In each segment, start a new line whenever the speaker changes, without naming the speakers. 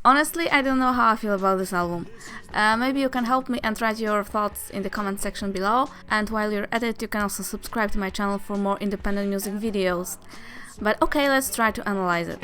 Honestly, I don't know how I feel about this album. Maybe you can help me and write your thoughts in the comment section below, and while you're at it, you can also subscribe to my channel for more independent music videos. But okay, let's try to analyze it.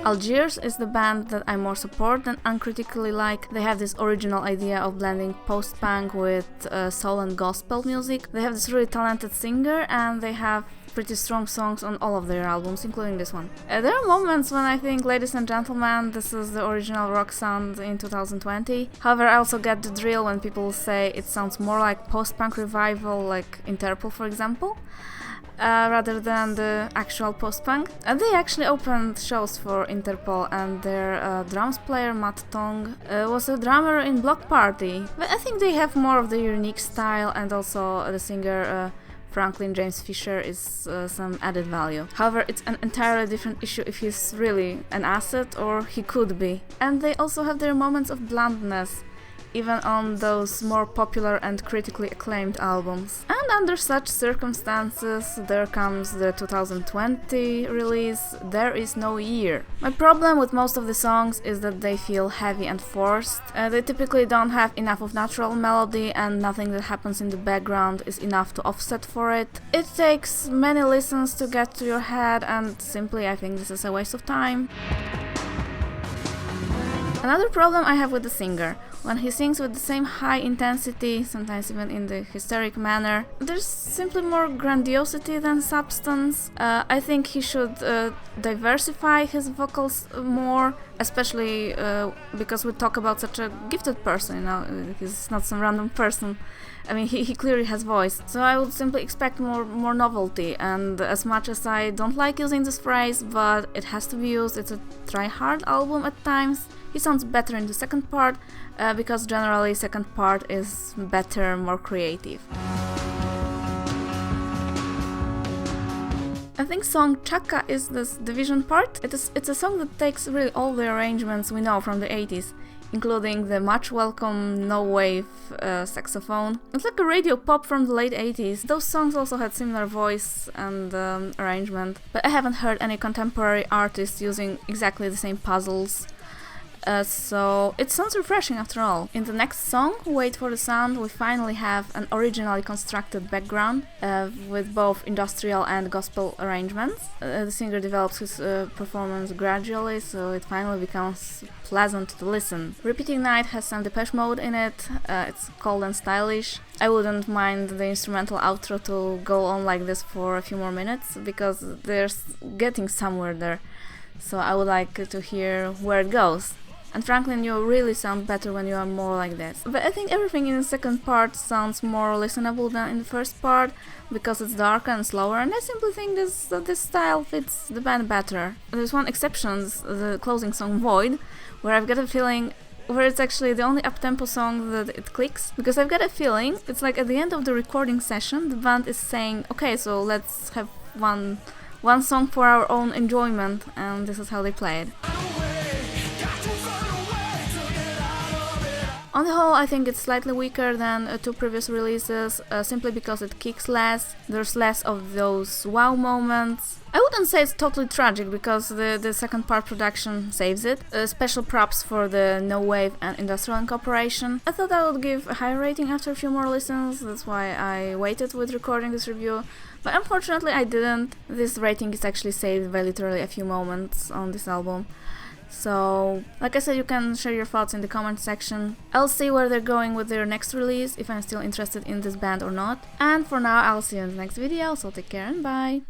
Algiers is the band that I more support than uncritically like. They have this original idea of blending post-punk with soul and gospel music. They have this really talented singer, and they have pretty strong songs on all of their albums, including this one. There are moments when I think, ladies and gentlemen, this is the original rock sound in 2020. However, I also get the drill when people say it sounds more like post-punk revival, like Interpol, for example. Rather than the actual post-punk. They actually opened shows for Interpol, and their drums player Matador was a drummer in Block Party. But I think they have more of the unique style, and also the singer Franklin James Fisher is some added value. However, it's an entirely different issue if he's really an asset, or he could be. And they also have their moments of bluntness, even on those more popular and critically acclaimed albums. And under such circumstances, there comes the 2020 release, There Is No Year. My problem with most of the songs is that they feel heavy and forced. They typically don't have enough of natural melody, and nothing that happens in the background is enough to offset for it. It takes many listens to get to your head, and simply I think this is a waste of time. Another problem I have with the singer. When he sings with the same high intensity, sometimes even in the hysteric manner, there's simply more grandiosity than substance. I think he should diversify his vocals more, especially because we talk about such a gifted person, you know, he's not some random person. I mean, he clearly has voice, so I would simply expect more novelty. And as much as I don't like using this phrase, but it has to be used, it's a try-hard album at times. He sounds better in the second part, because generally second part is better, more creative. I think song CHAKA is this division part. It's a song that takes really all the arrangements we know from the 80s, including the much welcome no-wave saxophone. It's like a radio pop from the late 80s. Those songs also had similar voice and arrangement, but I haven't heard any contemporary artists using exactly the same puzzles. So it sounds refreshing after all. In the next song, Wait for the Sound, we finally have an originally constructed background with both industrial and gospel arrangements. The singer develops his performance gradually, so it finally becomes pleasant to listen. Repeating Night has some Depeche Mode in it, it's cold and stylish. I wouldn't mind the instrumental outro to go on like this for a few more minutes, because they're getting somewhere there. So I would like to hear where it goes. And Franklin, you really sound better when you are more like this. But I think everything in the second part sounds more listenable than in the first part, because it's darker and slower, and I simply think this style fits the band better. There's one exception, the closing song Void, where I've got a feeling where it's actually the only up-tempo song that it clicks, because I've got a feeling it's like at the end of the recording session the band is saying, okay, so let's have one song for our own enjoyment, and this is how they play it. On the whole, I think it's slightly weaker than two previous releases, simply because it kicks less, there's less of those wow moments. I wouldn't say it's totally tragic, because the second part production saves it. Special props for the no wave and industrial incorporation. I thought I would give a higher rating after a few more listens, that's why I waited with recording this review, but unfortunately I didn't. This rating is actually saved by literally a few moments on this album. So, like I said, you can share your thoughts in the comment section. I'll see where they're going with their next release, if I'm still interested in this band or not. And for now, I'll see you in the next video, so take care and bye!